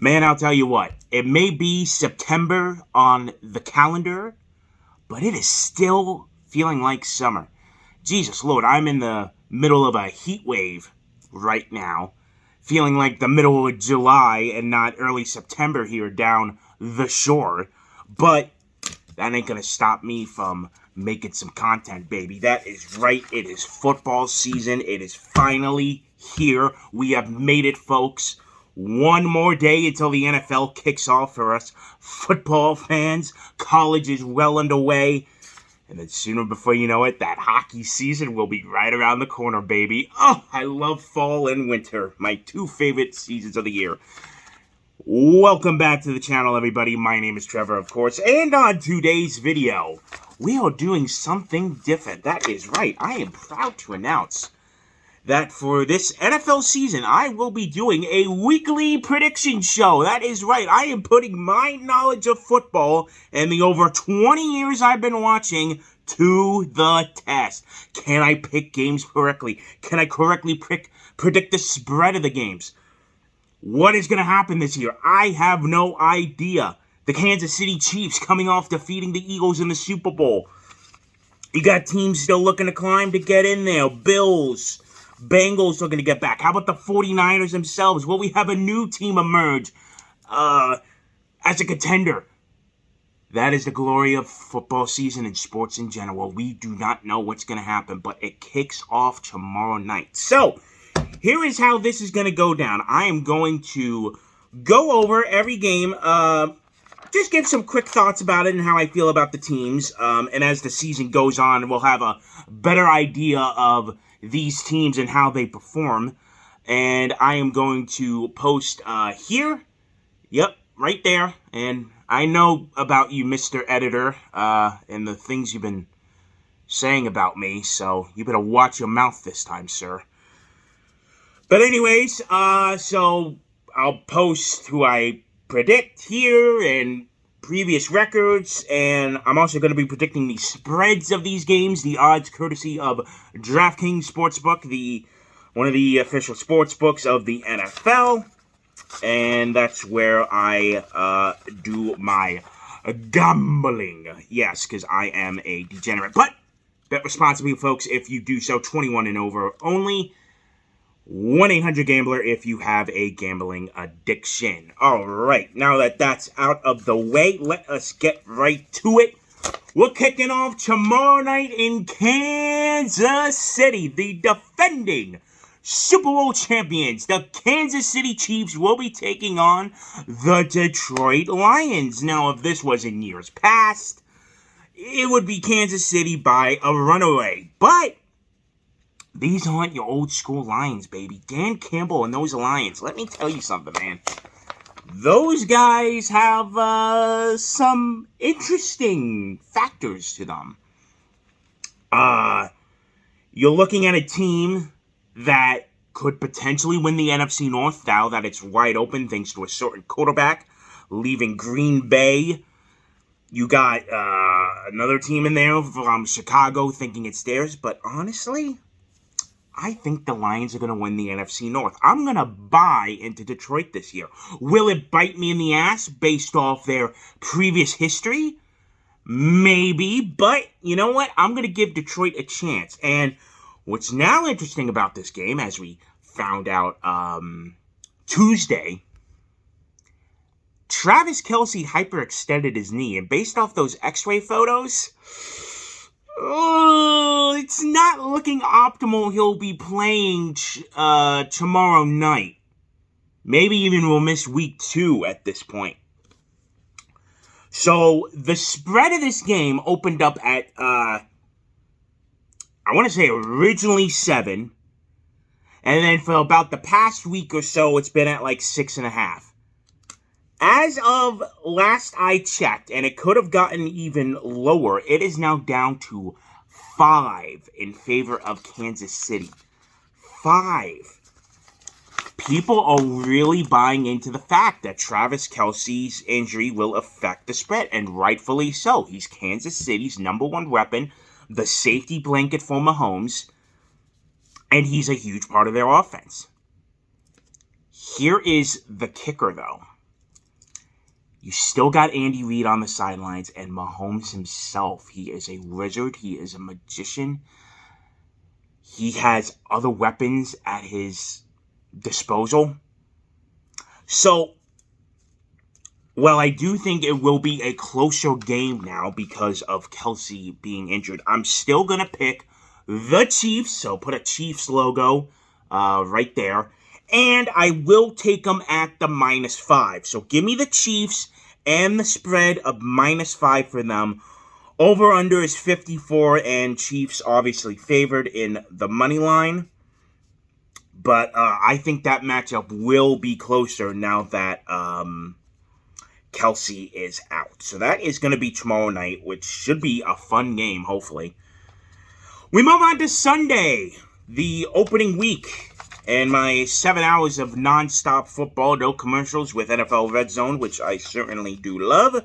Man, I'll tell you what, it may be September on the calendar, but it is still feeling like summer. Jesus Lord, I'm in the middle of a heat wave right now, feeling like the middle of July and not early September here down the shore. But that ain't gonna stop me from making some content, baby. That is right. It is football season. It is finally here. We have made it, folks. One more day until the NFL kicks off for us football fans. College is well underway. And then sooner before you know it, that hockey season will be right around the corner, baby. Oh, I love fall and winter. My two favorite seasons of the year. Welcome back to the channel, everybody. My name is Trevor, of course. And on today's video, we are doing something different. That is right. I am proud to announce that for this NFL season, I will be doing a weekly prediction show. That is right. I am putting my knowledge of football and the over 20 years I've been watching to the test. Can I pick games correctly? Can I correctly predict the spread of the games? What is going to happen this year? I have no idea. The Kansas City Chiefs coming off defeating the Eagles in the Super Bowl. You got teams still looking to climb to get in there. Bills, Bengals looking to get back. How about the 49ers themselves? Will we have a new team emerge as a contender? That is the glory of football season and sports in general. We do not know what's going to happen, but it kicks off tomorrow night. So, here is how this is going to go down. I am going to go over every game, just give some quick thoughts about it and how I feel about the teams. And as the season goes on, we'll have a better idea of these teams and how they perform. And I am going to post here. Yep, right there. And I know about you, Mr. Editor, and the things you've been saying about me. So you better watch your mouth this time, sir. But anyways, so I'll post who I predict here and previous records, and I'm also going to be predicting the spreads of these games, the odds courtesy of DraftKings Sportsbook, one of the official sports books of the NFL, and that's where I do my gambling. Yes, because I am a degenerate, but bet responsibly, folks, if you do so. 21 and over only. 1-800-GAMBLER if you have a gambling addiction. Alright, now that that's out of the way, let us get right to it. We're kicking off tomorrow night in Kansas City. The defending Super Bowl champions, the Kansas City Chiefs, will be taking on the Detroit Lions. Now, if this was in years past, it would be Kansas City by a runaway. But these aren't your old school Lions, baby. Dan Campbell and those Lions. Let me tell you something, man. Those guys have some interesting factors to them. You're looking at a team that could potentially win the NFC North now that it's wide open thanks to a certain quarterback leaving Green Bay. You got another team in there from Chicago thinking it's theirs, but honestly, I think the Lions are going to win the NFC North. I'm going to buy into Detroit this year. Will it bite me in the ass based off their previous history? Maybe, but you know what? I'm going to give Detroit a chance. And what's now interesting about this game, as we found out Tuesday, Travis Kelce hyperextended his knee. And based off those x-ray photos, it's not looking optimal. He'll be playing tomorrow night. Maybe even will miss week 2 at this point. So, the spread of this game opened up at, I want to say originally 7. And then for about the past week or so, it's been at like 6.5. As of last I checked, and it could have gotten even lower, it is now down to 5 in favor of Kansas City. 5. People are really buying into the fact that Travis Kelce's injury will affect the spread, and rightfully so. He's Kansas City's #1 weapon, the safety blanket for Mahomes, and he's a huge part of their offense. Here is the kicker, though. You still got Andy Reid on the sidelines and Mahomes himself. He is a wizard. He is a magician. He has other weapons at his disposal. So, well, I do think it will be a closer game now because of Kelsey being injured. I'm still going to pick the Chiefs. So put a Chiefs logo right there. And I will take them at the -5. So give me the Chiefs and the spread of -5 for them. Over-under is 54, and Chiefs obviously favored in the money line. But I think that matchup will be closer now that Kelsey is out. So that is going to be tomorrow night, which should be a fun game, hopefully. We move on to Sunday, the opening week. And my 7 hours of non-stop football, no commercials with NFL Red Zone, which I certainly do love.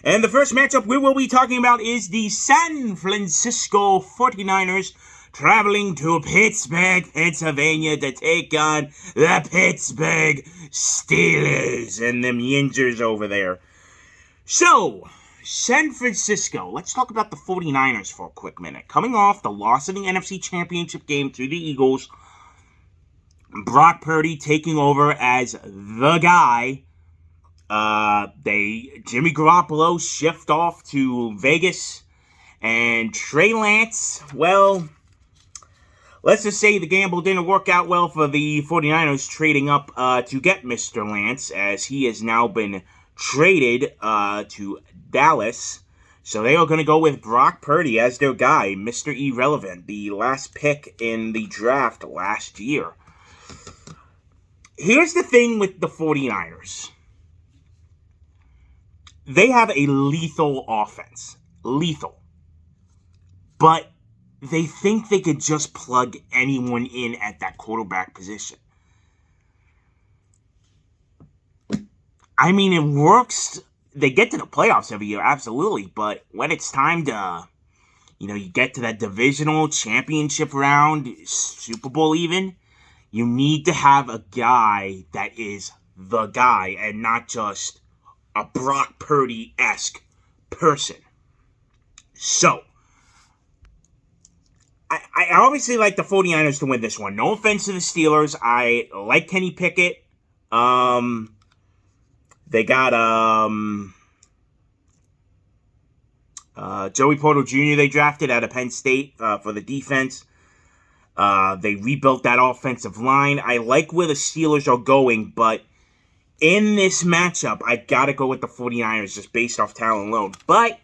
And the first matchup we will be talking about is the San Francisco 49ers traveling to Pittsburgh, Pennsylvania to take on the Pittsburgh Steelers and them Yingers over there. So, San Francisco, let's talk about the 49ers for a quick minute. Coming off the loss in the NFC Championship game to the Eagles, Brock Purdy taking over as the guy. Jimmy Garoppolo shift off to Vegas, and Trey Lance, well, let's just say the gamble didn't work out well for the 49ers trading up to get Mr. Lance, as he has now been traded to Dallas. So they are going to go with Brock Purdy as their guy, Mr. Irrelevant, the last pick in the draft last year. Here's the thing with the 49ers. They have a lethal offense. Lethal. But they think they could just plug anyone in at that quarterback position. I mean, it works. They get to the playoffs every year, absolutely. But when it's time to, you get to that divisional championship round, Super Bowl even, you need to have a guy that is the guy and not just a Brock Purdy-esque person. So, I obviously like the 49ers to win this one. No offense to the Steelers. I like Kenny Pickett. They got Joey Porter Jr. they drafted out of Penn State for the defense. They rebuilt that offensive line. I like where the Steelers are going, but in this matchup, I gotta go with the 49ers just based off talent alone. But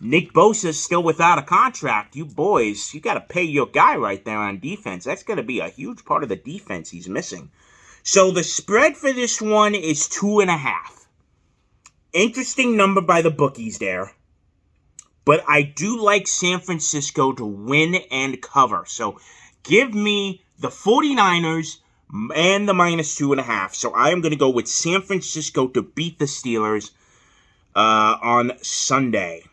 Nick Bosa's still without a contract. You boys, you gotta pay your guy right there on defense. That's gonna be a huge part of the defense he's missing. So the spread for this one is 2.5. Interesting number by the bookies there. But I do like San Francisco to win and cover. So give me the 49ers and the -2.5. So I am going to go with San Francisco to beat the Steelers on Sunday.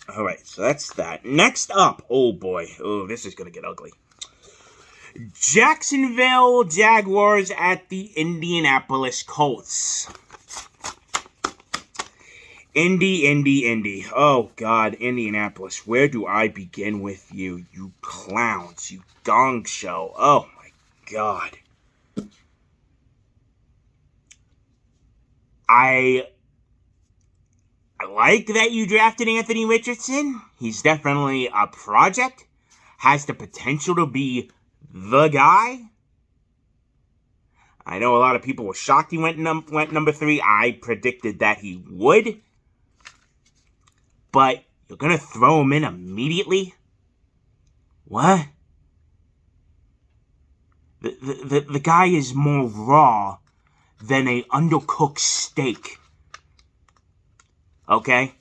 All right, so that's that. Next up, oh boy. Oh, this is going to get ugly. Jacksonville Jaguars at the Indianapolis Colts. Indy. Oh, God, Indianapolis. Where do I begin with you? You clowns. You gong show. Oh, my God. I like that you drafted Anthony Richardson. He's definitely a project. Has the potential to be the guy. I know a lot of people were shocked he went number 3. I predicted that he would. But you're going to throw him in immediately? What? The guy is more raw than a undercooked steak. Okay?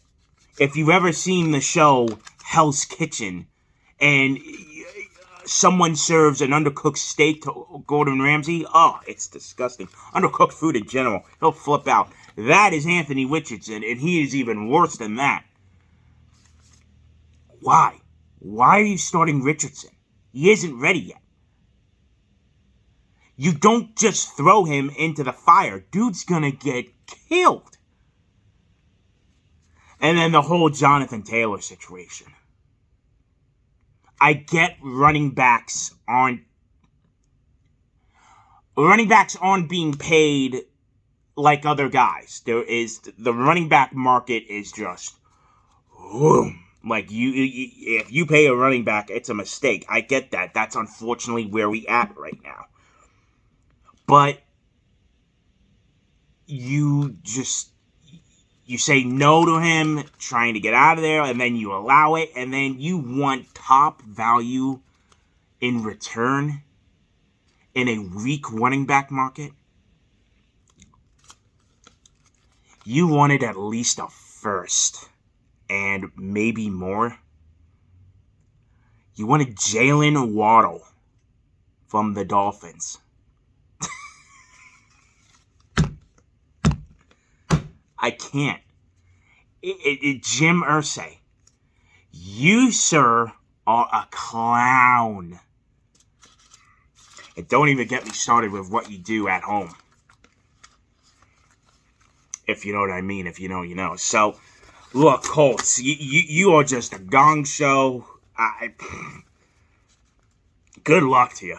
If you've ever seen the show Hell's Kitchen and someone serves an undercooked steak to Gordon Ramsay, oh, it's disgusting. Undercooked food in general, he'll flip out. That is Anthony Richardson, and he is even worse than that. Why? Why are you starting Richardson? He isn't ready yet. You don't just throw him into the fire. Dude's gonna get killed. And then the whole Jonathan Taylor situation. I get running backs aren't being paid like other guys. The running back market is just whoom. Like if you pay a running back, it's a mistake. I get that. That's unfortunately where we at right now. But you say no to him, trying to get out of there, and then you allow it, and then you want top value in return in a weak running back market. You wanted at least a first and maybe more. You wanted Jalen Waddle from the Dolphins. I can't. Jim Irsay, you, sir, are a clown. And don't even get me started with what you do at home. If you know what I mean. If you know, you know. So, look, Colts, you are just a gong show. Good luck to you.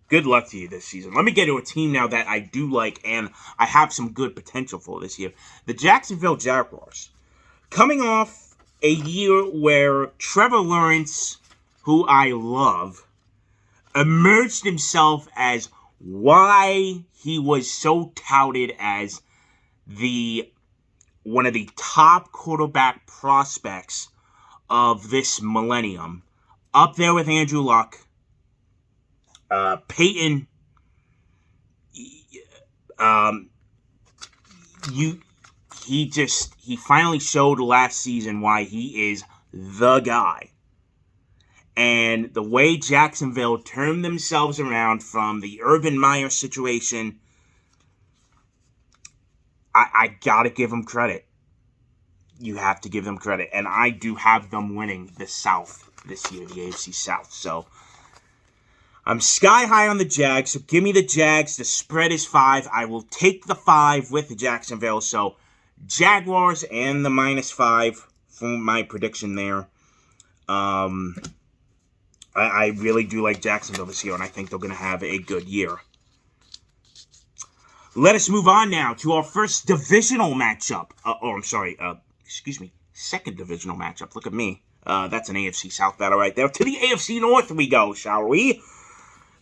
Good luck to you this season. Let me get to a team now that I do like and I have some good potential for this year. The Jacksonville Jaguars. Coming off a year where Trevor Lawrence, who I love, emerged himself as why he was so touted as one of the top quarterback prospects of this millennium. Up there with Andrew Luck. Peyton, he finally showed last season why he is the guy. And the way Jacksonville turned themselves around from the Urban Meyer situation, I gotta give them credit. You have to give them credit. And I do have them winning the South this year, the AFC South. So, I'm sky high on the Jags, so give me the Jags. The spread is 5. I will take the 5 with Jacksonville. So, Jaguars and the -5 for my prediction there. I really do like Jacksonville this year, and I think they're going to have a good year. Let us move on now to our first divisional matchup. Second divisional matchup. Look at me. That's an AFC South battle right there. To the AFC North we go, shall we?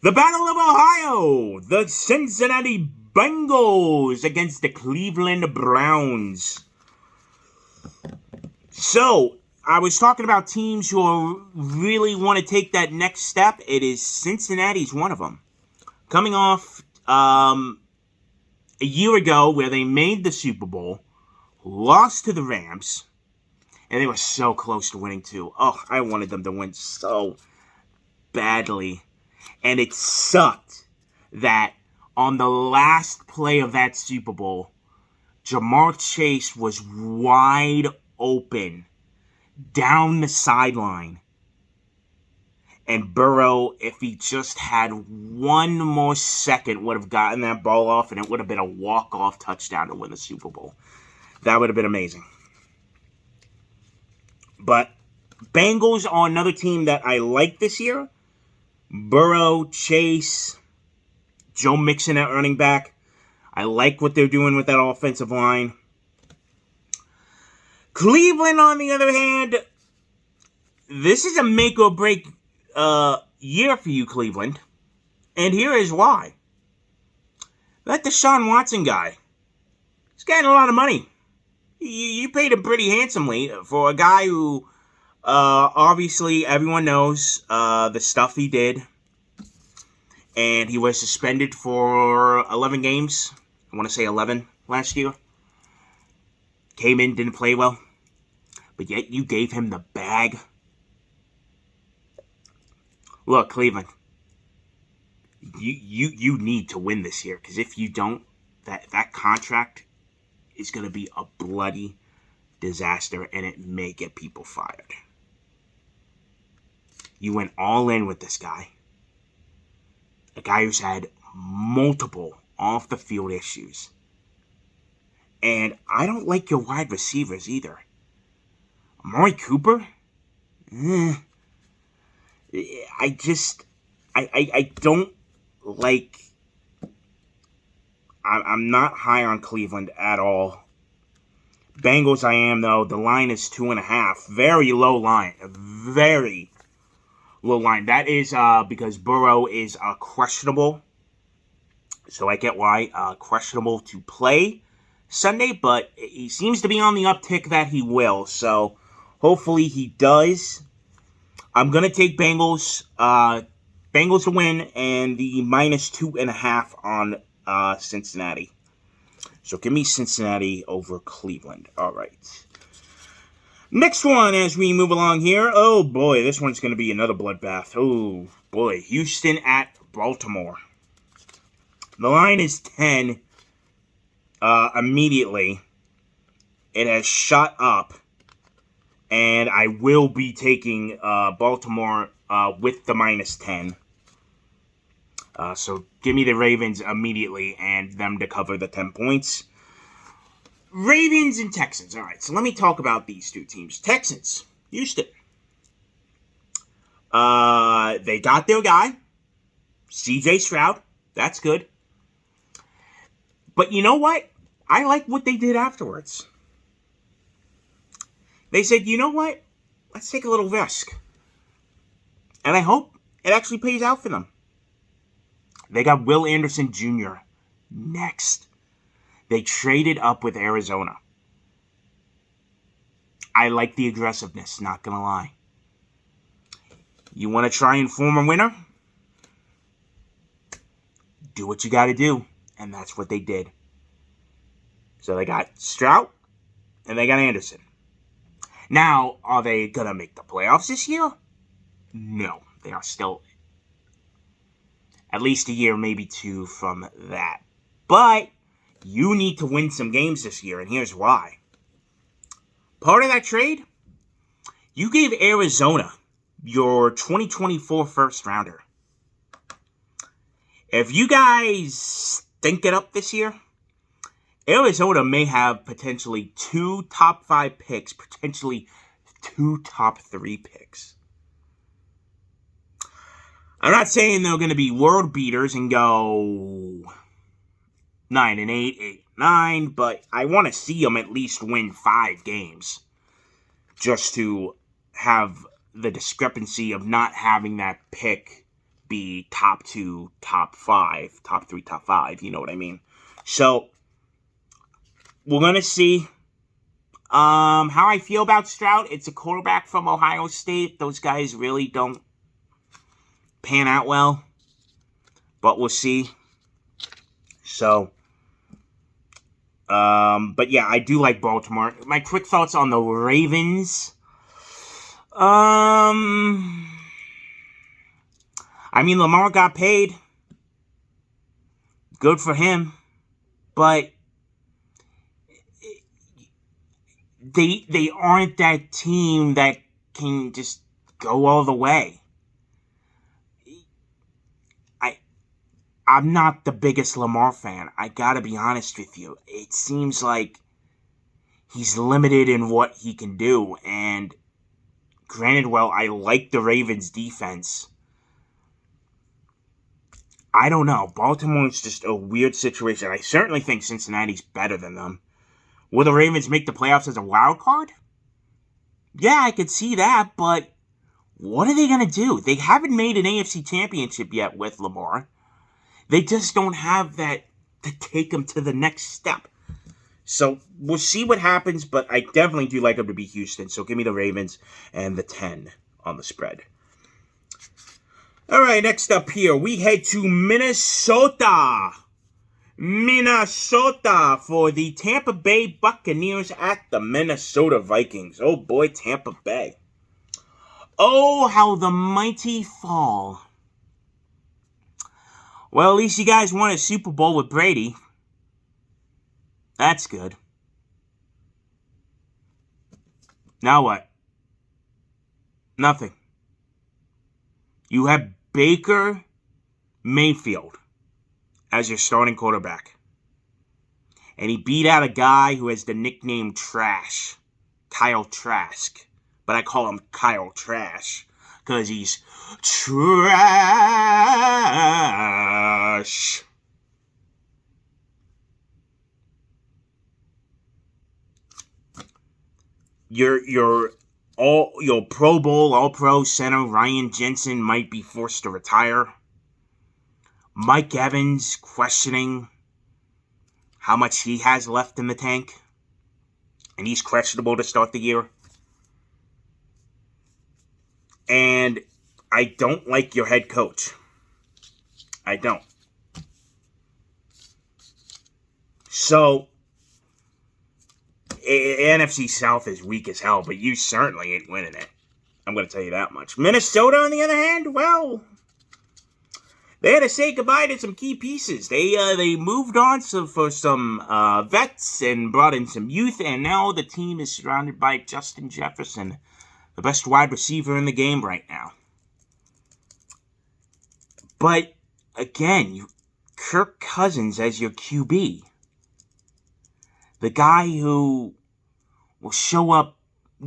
The Battle of Ohio, the Cincinnati Bengals against the Cleveland Browns. So, I was talking about teams who really want to take that next step. It is Cincinnati's one of them. Coming off a year ago where they made the Super Bowl, lost to the Rams, and they were so close to winning too. Oh, I wanted them to win so badly. And it sucked that on the last play of that Super Bowl, Ja'Marr Chase was wide open down the sideline. And Burrow, if he just had one more second, would have gotten that ball off, and it would have been a walk-off touchdown to win the Super Bowl. That would have been amazing. But Bengals are another team that I like this year. Burrow, Chase, Joe Mixon at running back. I like what they're doing with that offensive line. Cleveland, on the other hand, this is a make-or-break year for you, Cleveland. And here is why. That Deshaun Watson guy, he's getting a lot of money. You paid him pretty handsomely for a guy who... obviously, everyone knows the stuff he did. And he was suspended for 11 games. I want to say 11 last year. Came in, didn't play well. But yet you gave him the bag. Look, Cleveland. You need to win this year. Because if you don't, that contract is going to be a bloody disaster. And it may get people fired. You went all in with this guy. A guy who's had multiple off-the-field issues. And I don't like your wide receivers either. Amari Cooper? I don't like... I'm not high on Cleveland at all. Bengals I am, though. The line is 2.5. Very low line. Very low line. That is because Burrow is questionable. So I get why questionable to play Sunday, but he seems to be on the uptick that he will. So hopefully he does. I'm going to take Bengals. Bengals to win and the minus 2.5 on Cincinnati. So give me Cincinnati over Cleveland. All right. Next one as we move along here. Oh, boy. This one's going to be another bloodbath. Oh, boy. Houston at Baltimore. The line is 10 immediately. It has shot up. And I will be taking Baltimore with the minus 10. So give me the Ravens immediately and them to cover the 10 points. Ravens and Texans. All right, so let me talk about these two teams. Texans, Houston. They got their guy, C.J. Stroud. That's good. But you know what? I like what they did afterwards. They said, you know what? Let's take a little risk. And I hope it actually pays out for them. They got Will Anderson Jr. next. They traded up with Arizona. I like the aggressiveness, not going to lie. You want to try and form a winner? Do what you got to do. And that's what they did. So they got Stroud and they got Anderson. Now, are they going to make the playoffs this year? No. They are still at least a year, maybe two from that. But you need to win some games this year, and here's why. Part of that trade, you gave Arizona your 2024 first rounder. If you guys stink it up this year, Arizona may have potentially 2 top 5 picks, potentially 2 top 3 picks. I'm not saying they're going to be world beaters and go 9-8, 8-9, but I want to see them at least win 5 games just to have the discrepancy of not having that pick be top 2, top 5, top 3, top 5, you know what I mean? So, we're going to see how I feel about Stroud. It's a quarterback from Ohio State. Those guys really don't pan out well, but we'll see. So, but yeah, I do like Baltimore. My quick thoughts on the Ravens. I mean, Lamar got paid. Good for him, but they aren't that team that can just go all the way. I'm not the biggest Lamar fan. I gotta be honest with you. It seems like he's limited in what he can do. And granted, well, I like the Ravens' defense. I don't know. Baltimore's just a weird situation. I certainly think Cincinnati's better than them. Will the Ravens make the playoffs as a wild card? Yeah, I could see that, but what are they going to do? They haven't made an AFC championship yet with Lamar. They just don't have that to take them to the next step. So we'll see what happens, but I definitely do like them to be Houston. So give me the Ravens and the 10 on the spread. All right, next up here, we head to Minnesota. Minnesota for the Tampa Bay Buccaneers at the Minnesota Vikings. Oh boy, Tampa Bay. Oh, how the mighty fall. Well, at least you guys won a Super Bowl with Brady. That's good. Now what? Nothing. You have Baker Mayfield as your starting quarterback. And he beat out a guy who has the nickname Trash, Kyle Trask. But I call him Kyle Trash because he's trash. Your Pro Bowl, All-Pro center Ryan Jensen might be forced to retire. Mike Evans questioning how much he has left in the tank. And he's questionable to start the year. And I don't like your head coach. I don't. So, NFC South is weak as hell, but you certainly ain't winning it. I'm going to tell you that much. Minnesota, on the other hand, well, they had to say goodbye to some key pieces. They moved on for some vets and brought in some youth, and now the team is surrounded by Justin Jefferson, the best wide receiver in the game right now. But, again, Kirk Cousins as your QB. The guy who will show up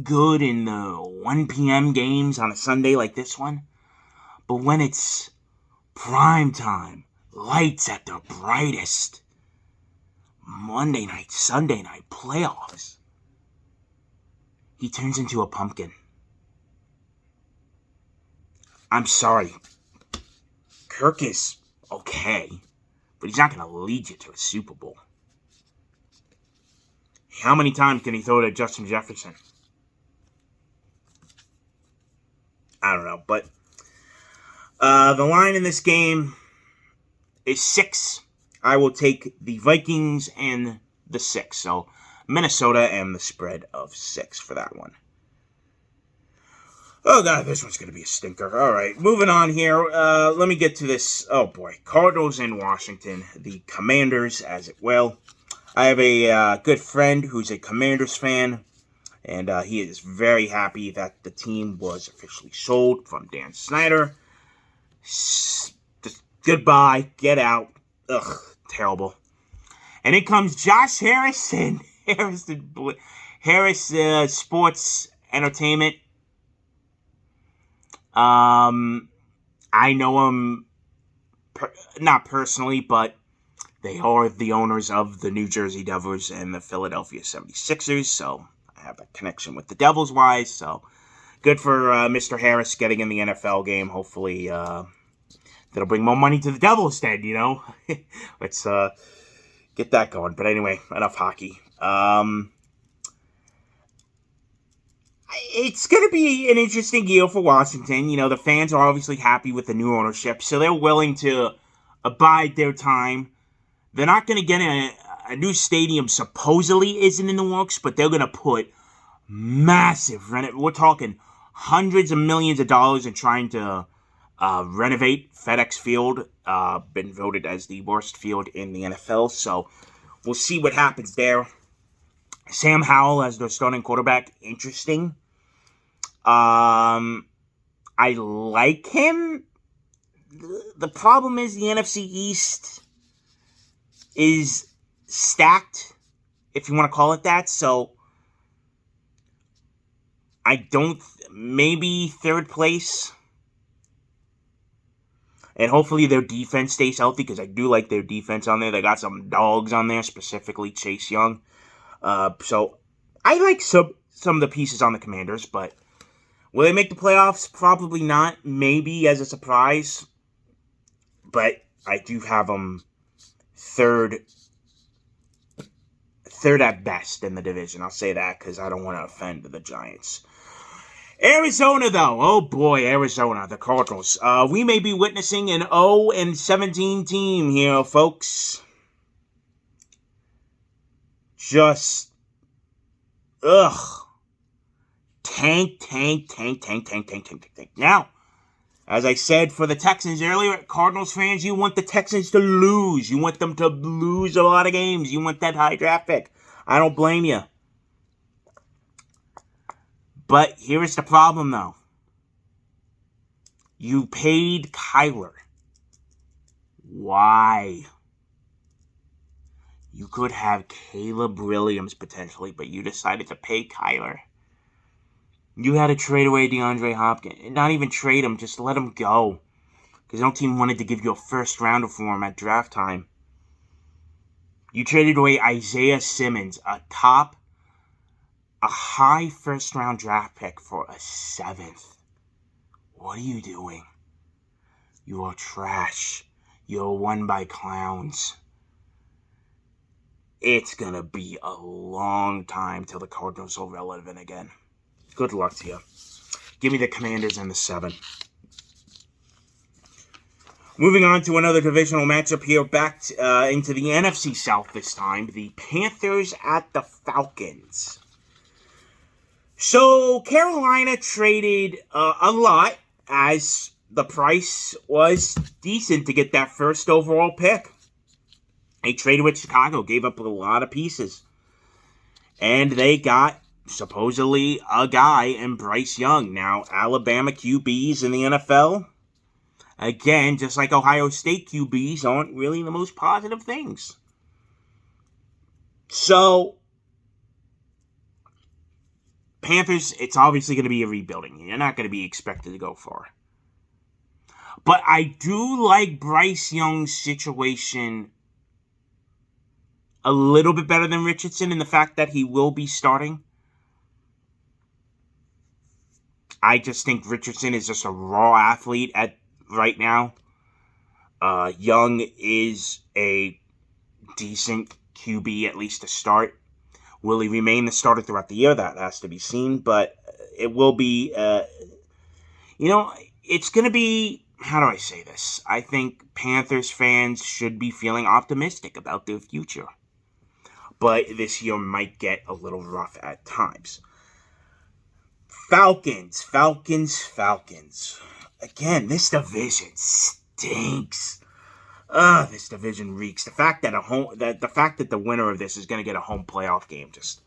good in the 1 p.m. games on a Sunday like this one. But when it's prime time, lights at their brightest, Monday night, Sunday night, playoffs, he turns into a pumpkin. I'm sorry. Kirk is okay, but he's not going to lead you to a Super Bowl. How many times can he throw to Justin Jefferson? I don't know, but the line in this game is 6. I will take the Vikings and the 6. So Minnesota and the spread of 6 for that one. Oh, God, this one's going to be a stinker. All right, moving on here. Let me get to this. Oh, boy. Cardinals in Washington. The Commanders, as it will. I have a good friend who's a Commanders fan, and he is very happy that the team was officially sold from Dan Snyder. Just goodbye. Get out. Ugh, terrible. And in comes Josh Harrison. Harris Sports Entertainment. I know him not personally, but they are the owners of the New Jersey Devils and the Philadelphia 76ers, so I have a connection with the Devils wise. So good for Mr. Harris getting in the NFL game. Hopefully that'll bring more money to the Devils then, you know. Let's get that going. But anyway, enough hockey. It's going to be an interesting year for Washington. You know, the fans are obviously happy with the new ownership, so they're willing to abide their time. They're not going to get a new stadium, supposedly isn't in the works, but they're going to put massive, we're talking hundreds of millions of dollars in trying to renovate FedEx Field. Been voted as the worst field in the NFL, so we'll see what happens there. Sam Howell as their starting quarterback, interesting. I like him. The problem is the NFC East is stacked, if you want to call it that. So I don't, maybe third place. And hopefully their defense stays healthy, because I do like their defense on there. They got some dogs on there, specifically Chase Young. So I like some of the pieces on the Commanders, but will they make the playoffs? Probably not. Maybe as a surprise. But I do have them third at best in the division. I'll say that because I don't want to offend the Giants. Arizona, though. Oh, boy, Arizona, the Cardinals. We may be witnessing an 0-17 team here, folks. Just, tank. Now, as I said for the Texans earlier, Cardinals fans, you want the Texans to lose. You want them to lose a lot of games. You want that high draft pick. I don't blame you. But here is the problem, though. You paid Kyler. Why? You could have Caleb Williams potentially, but you decided to pay Kyler. You had to trade away DeAndre Hopkins. Not even trade him, just let him go. Because no team wanted to give you a first rounder for him at draft time. You traded away Isaiah Simmons, a high first round draft pick for a 7th. What are you doing? You are trash. You're won by clowns. It's going to be a long time till the Cardinals are relevant again. Good luck to you. Give me the Commanders and the 7. Moving on to another divisional matchup here, back into the NFC South this time. The Panthers at the Falcons. So, Carolina traded a lot, as the price was decent to get that first overall pick. They traded with Chicago, gave up a lot of pieces. And they got, supposedly, a guy in Bryce Young. Now, Alabama QBs in the NFL, again, just like Ohio State QBs, aren't really the most positive things. So, Panthers, it's obviously going to be a rebuilding. You're not going to be expected to go far. But I do like Bryce Young's situation a little bit better than Richardson in the fact that he will be starting. I just think Richardson is just a raw athlete right now. Young is a decent QB, at least to start. Will he remain the starter throughout the year? That has to be seen, but it will be, it's going to be, how do I say this? I think Panthers fans should be feeling optimistic about their future. But this year might get a little rough at times. Falcons. Again, this division stinks. This division reeks. The fact that the winner of this is going to get a home playoff game, just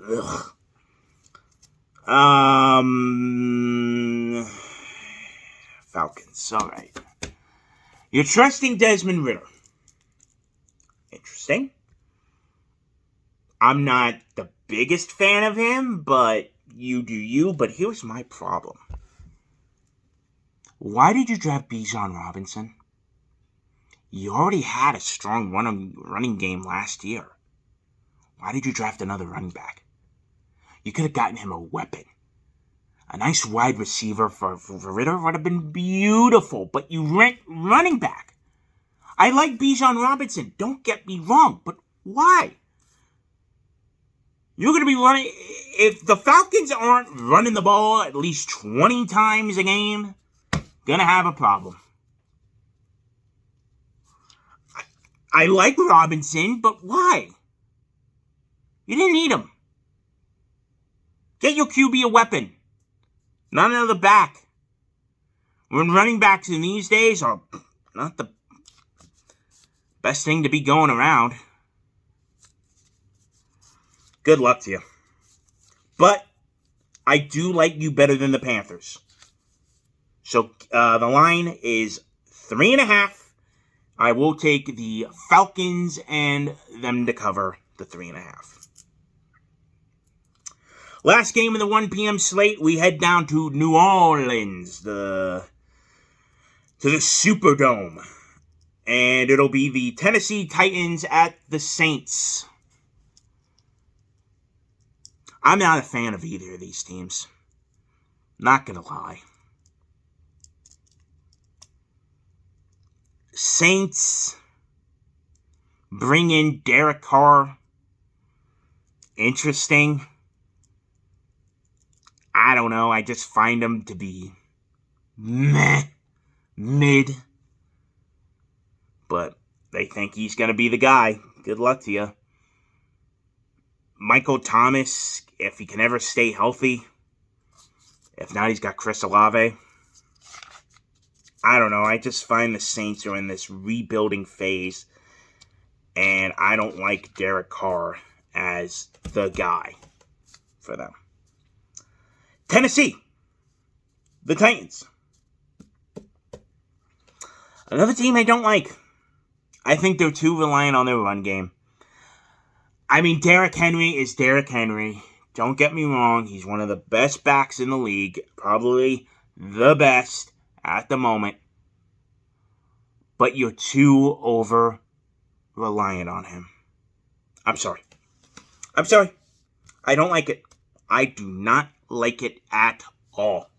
ugh. Falcons. All right. You're trusting Desmond Ridder. Interesting. I'm not the biggest fan of him, but you do you. But here's my problem. Why did you draft Bijan Robinson? You already had a strong running game last year. Why did you draft another running back? You could have gotten him a weapon. A nice wide receiver for Ridder would have been beautiful, but you went running back. I like Bijan Robinson, don't get me wrong, but why? You're going to be running... If the Falcons aren't running the ball at least 20 times a game, going to have a problem. I like Robinson, but why? You didn't need him. Get your QB a weapon. Not another back. When running backs in these days are not the best thing to be going around. Good luck to you. But I do like you better than the Panthers. So the line is 3.5. I will take the Falcons and them to cover the 3.5. Last game of the 1 p.m. slate, we head down to New Orleans, to the Superdome. And it'll be the Tennessee Titans at the Saints. I'm not a fan of either of these teams. Not gonna lie. Saints bring in Derek Carr. Interesting. I don't know. I just find him to be mid. But they think he's going to be the guy. Good luck to you. Michael Thomas, if he can ever stay healthy. If not, he's got Chris Olave. I don't know. I just find the Saints are in this rebuilding phase. And I don't like Derek Carr as the guy for them. Tennessee. The Titans. Another team I don't like. I think they're too reliant on their run game. I mean, Derrick Henry is Derrick Henry. Don't get me wrong. He's one of the best backs in the league. Probably the best at the moment. But you're too over-reliant on him. I'm sorry. I don't like it. I do not like it at all.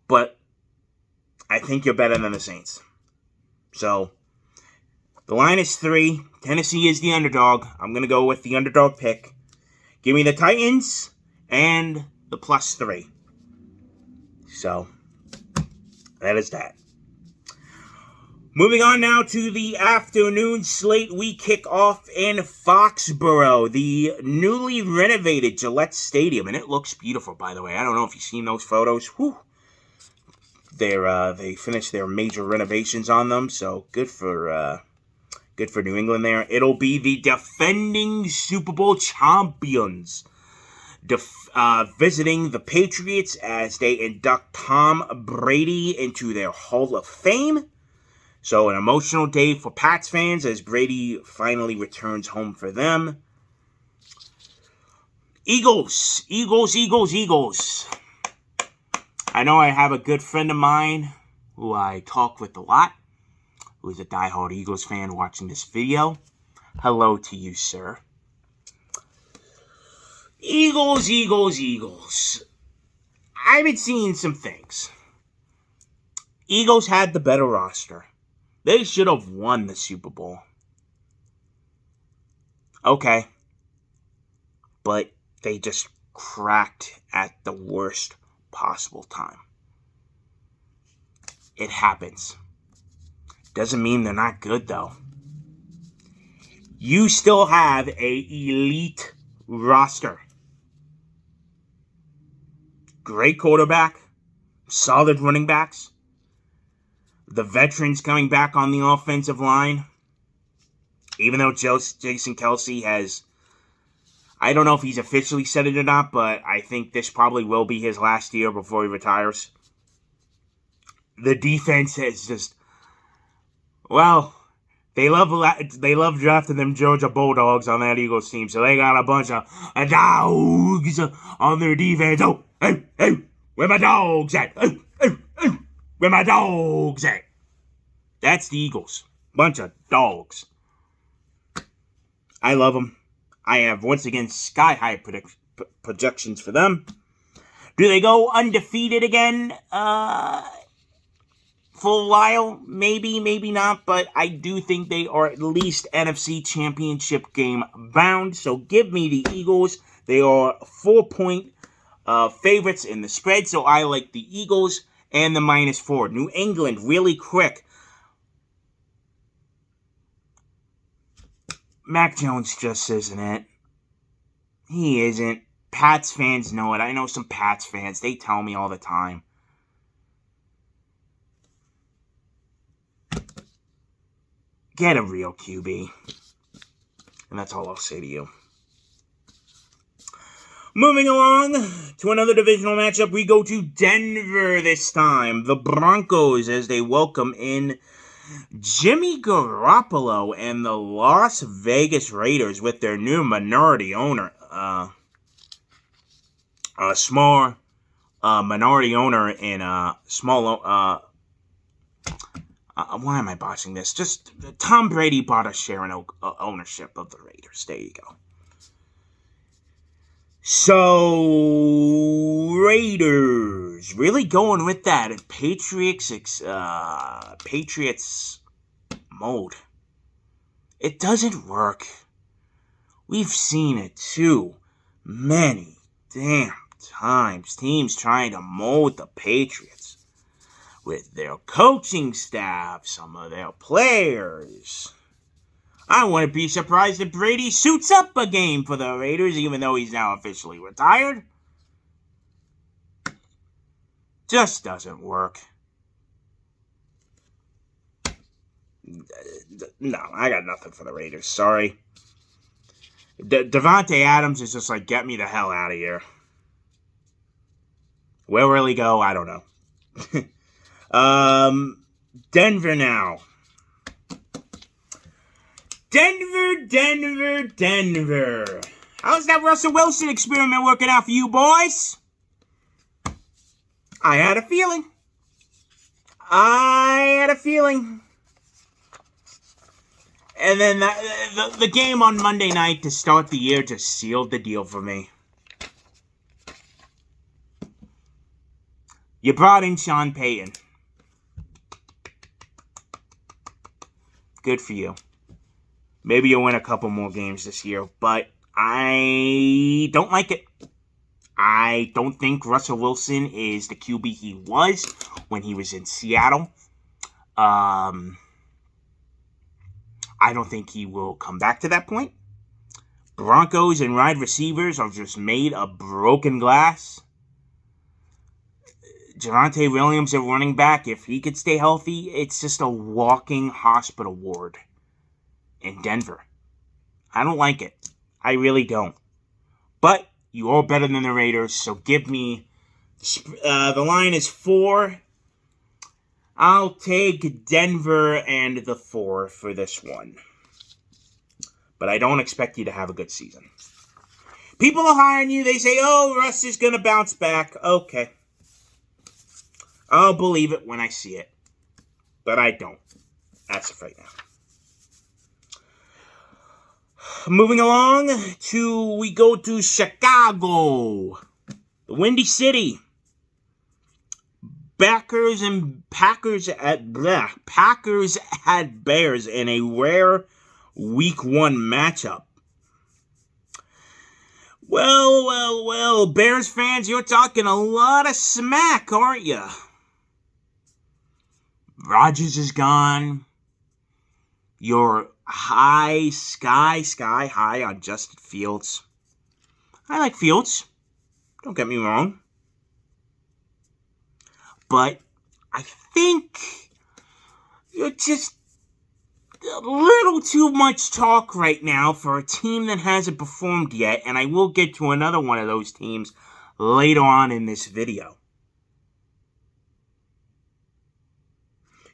But I think you're better than the Saints. So, the line is 3. Tennessee is the underdog. I'm going to go with the underdog pick. Give me the Titans and the +3. So, that is that. Moving on now to the afternoon slate. We kick off in Foxborough, the newly renovated Gillette Stadium. And it looks beautiful, by the way. I don't know if you've seen those photos. Whew. They finished their major renovations on them, so good for New England there. It'll be the defending Super Bowl champions visiting the Patriots as they induct Tom Brady into their Hall of Fame. So an emotional day for Pats fans as Brady finally returns home for them. Eagles. I know I have a good friend of mine who I talk with a lot, who is a diehard Eagles fan watching this video. Hello to you, sir. Eagles. I've been seeing some things. Eagles had the better roster. They should have won the Super Bowl. Okay. But they just cracked at the worst possible time. It happens. Doesn't mean they're not good, though. You still have an elite roster. Great quarterback. Solid running backs. The veterans coming back on the offensive line. Even though Jason Kelce has... I don't know if he's officially said it or not, but I think this probably will be his last year before he retires. The defense has just... Well, they love drafting them Georgia Bulldogs on that Eagles team, so they got a bunch of dogs on their defense. Oh, hey, where my dogs at? Where my dogs at? That's the Eagles. Bunch of dogs. I love them. I have, once again, sky-high projections for them. Do they go undefeated again for a while? Maybe, maybe not. But I do think they are at least NFC Championship game bound. So give me the Eagles. They are 4-point favorites in the spread. So I like the Eagles and the -4. New England, really quick. Mac Jones just isn't it. He isn't. Pats fans know it. I know some Pats fans. They tell me all the time. Get a real QB. And that's all I'll say to you. Moving along to another divisional matchup, we go to Denver this time. The Broncos as they welcome in Jimmy Garoppolo and the Las Vegas Raiders with their new minority owner. A small minority owner in a small... why am I botching this? Just Tom Brady bought a share in ownership of the Raiders. There you go. So, Raiders, really going with that. Patriots mode. It doesn't work. We've seen it too many damn times. Teams trying to mold the Patriots with their coaching staff, some of their players. I wouldn't be surprised if Brady suits up a game for the Raiders, even though he's now officially retired. Just doesn't work. No, I got nothing for the Raiders. Sorry. Devontae Adams is just like, get me the hell out of here. Where will he go? I don't know. Denver now. Denver. How's that Russell Wilson experiment working out for you boys? I had a feeling. And then the game on Monday night to start the year just sealed the deal for me. You brought in Sean Payton. Good for you. Maybe you'll win a couple more games this year, but I don't like it. I don't think Russell Wilson is the QB he was when he was in Seattle. I don't think he will come back to that point. Broncos and wide receivers are just made of broken glass. Javonte Williams, a running back, if he could stay healthy, it's just a walking hospital ward in Denver. I don't like it. I really don't. But you are better than the Raiders, so give me... the line is 4. I'll take Denver and the 4 for this one. But I don't expect you to have a good season. People are hiring you. They say, oh, Russ is going to bounce back. Okay. I'll believe it when I see it. But I don't. That's it right now. Moving along we go to Chicago. The Windy City. Packers at Bears in a rare Week 1 matchup. Well, Bears fans, you're talking a lot of smack, aren't you? Rodgers is gone. You're sky high on Justin Fields. I like Fields. Don't get me wrong. But I think you're just a little too much talk right now for a team that hasn't performed yet, and I will get to another one of those teams later on in this video.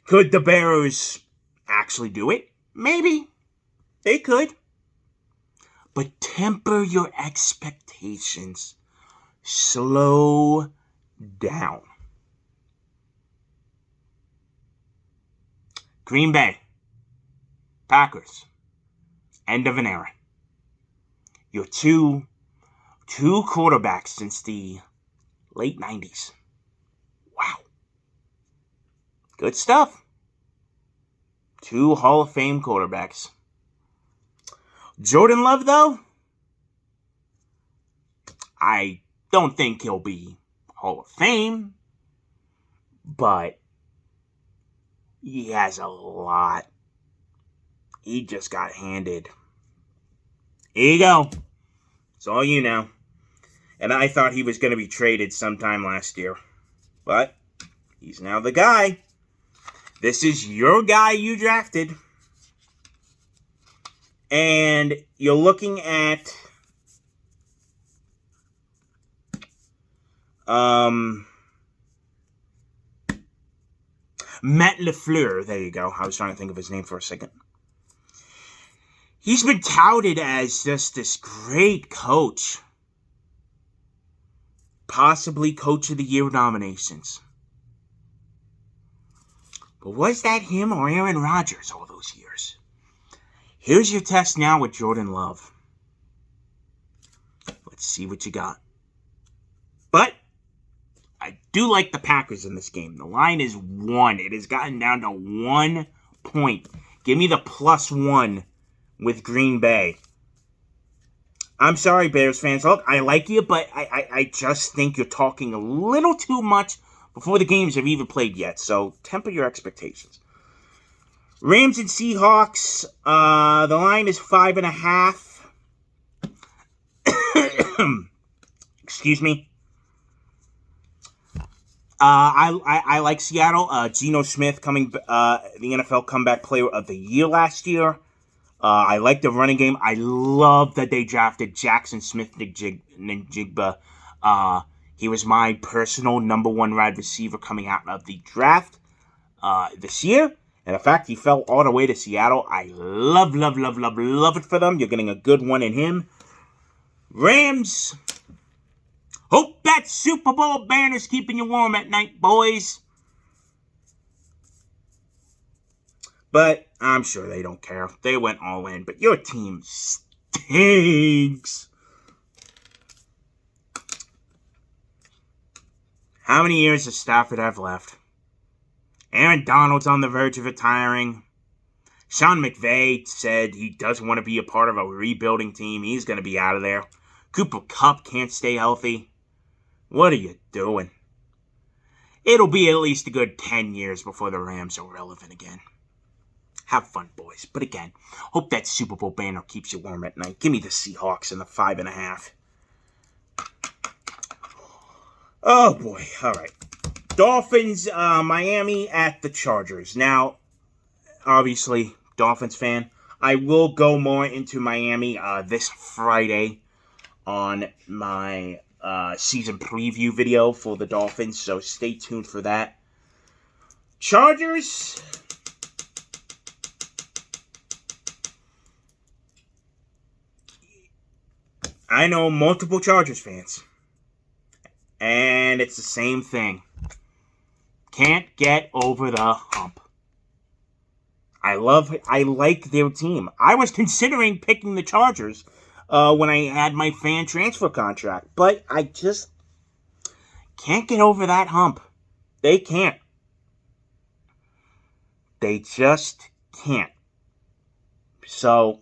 Could the Bears actually do it? Maybe. They could. But temper your expectations. Slow down. Green Bay. Packers. End of an era. Your two quarterbacks since the late 90s. Wow. Good stuff. 2 Hall of Fame quarterbacks. Jordan Love, though, I don't think he'll be Hall of Fame, but he has a lot. He just got handed. Here you go. It's all you now. And I thought he was going to be traded sometime last year. But he's now the guy. This is your guy you drafted. And you're looking at Matt LaFleur. There you go. I was trying to think of his name for a second. He's been touted as just this great coach. Possibly Coach of the Year nominations. But was that him or Aaron Rodgers all those years? Here's your test now with Jordan Love. Let's see what you got. But I do like the Packers in this game. The line is 1. It has gotten down to 1 point. Give me the +1 with Green Bay. I'm sorry, Bears fans. Look, I like you, but I just think you're talking a little too much before the games have even played yet. So temper your expectations. Rams and Seahawks. The line is 5.5. Excuse me. I like Seattle. Geno Smith coming, the NFL Comeback Player of the Year last year. I like the running game. I love that they drafted Jackson Smith-Njigba. He was my personal number 1 wide receiver coming out of the draft this year. And the fact he fell all the way to Seattle, I love it for them. You're getting a good one in him. Rams, hope that Super Bowl banner's keeping you warm at night, boys. But I'm sure they don't care. They went all in. But your team stinks. How many years does Stafford have left? Aaron Donald's on the verge of retiring. Sean McVay said he doesn't want to be a part of a rebuilding team. He's going to be out of there. Cooper Kupp can't stay healthy. What are you doing? It'll be at least a good 10 years before the Rams are relevant again. Have fun, boys. But again, hope that Super Bowl banner keeps you warm at night. Give me the Seahawks in the 5.5. Oh, boy. All right. Dolphins, Miami at the Chargers. Now, obviously, Dolphins fan. I will go more into Miami this Friday on my season preview video for the Dolphins, so stay tuned for that. Chargers, I know multiple Chargers fans, and it's the same thing. Can't get over the hump. I like their team. I was considering picking the Chargers when I had my fan transfer contract, but I just can't get over that hump. They can't. They just can't. So,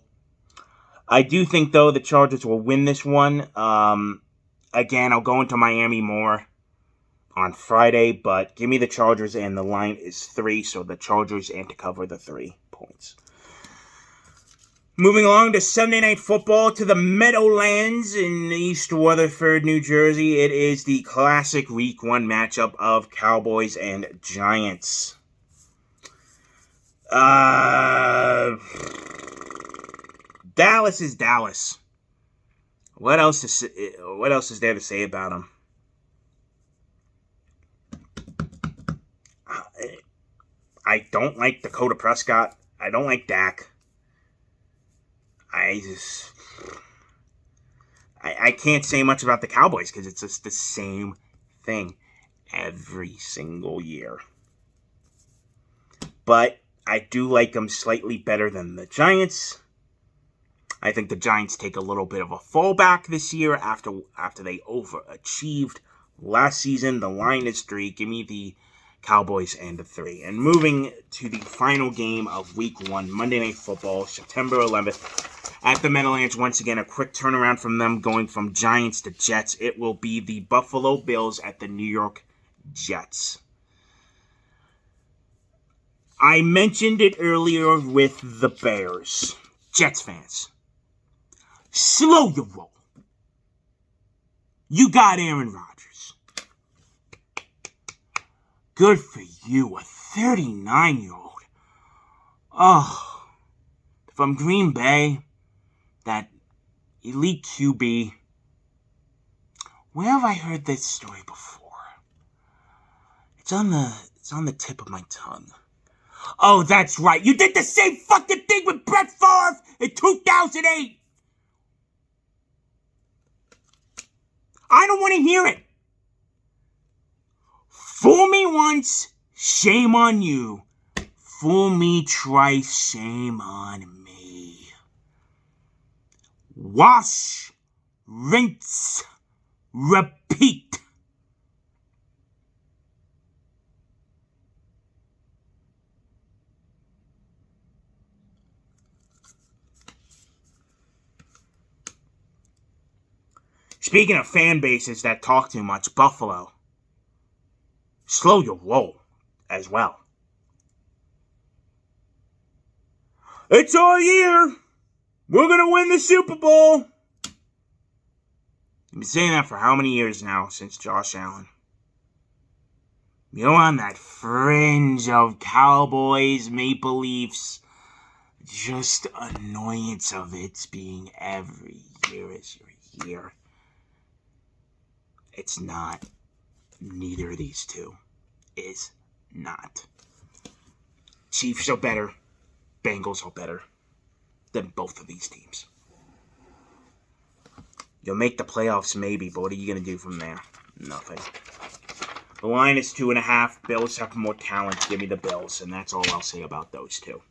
I do think, though, the Chargers will win this one. Again, I'll go into Miami more on Friday, but give me the Chargers, and the line is 3, so the Chargers and to cover the 3 points. Moving along to Sunday Night Football to the Meadowlands in East Rutherford, New Jersey. It is the classic Week 1 matchup of Cowboys and Giants. Dallas is Dallas. What else is there to say about them? I don't like Dakota Prescott. I don't like Dak. I can't say much about the Cowboys because it's just the same thing every single year. But I do like them slightly better than the Giants. I think the Giants take a little bit of a fallback this year after they overachieved last season. The line is 3. Give me the Cowboys and the 3. And moving to the final game of Week 1, Monday Night Football, September 11th. At the Meadowlands, once again, a quick turnaround from them going from Giants to Jets. It will be the Buffalo Bills at the New York Jets. I mentioned it earlier with the Bears. Jets fans, slow your roll. You got Aaron Rodgers. Good for you, a 39-year-old. Oh, from Green Bay, that elite QB. Where have I heard this story before? It's on the tip of my tongue. Oh, that's right. You did the same fucking thing with Brett Favre in 2008. I don't want to hear it. Fool me once, shame on you. Fool me twice, shame on me. Wash, rinse, repeat. Speaking of fan bases that talk too much, Buffalo, slow your roll as well. It's our year. We're going to win the Super Bowl. I've been saying that for how many years now since Josh Allen? You're on that fringe of Cowboys, Maple Leafs. Just annoyance of it being every year is your year. It's not. Neither of these two is not. Chiefs are better. Bengals are better than both of these teams. You'll make the playoffs maybe, but what are you going to do from there? Nothing. The line is 2.5. Bills have more talent. Give me the Bills, and that's all I'll say about those two.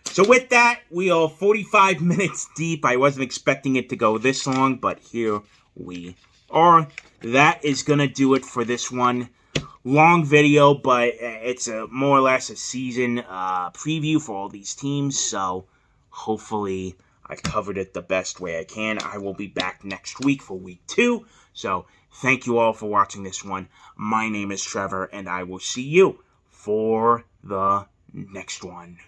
So with that, we are 45 minutes deep. I wasn't expecting it to go this long, but here we are. That is going to do it for this one. Long video, but it's more or less a season preview for all these teams, so hopefully I covered it the best way I can. I will be back next week for week 2, so thank you all for watching this one. My name is Trevor, and I will see you for the next one.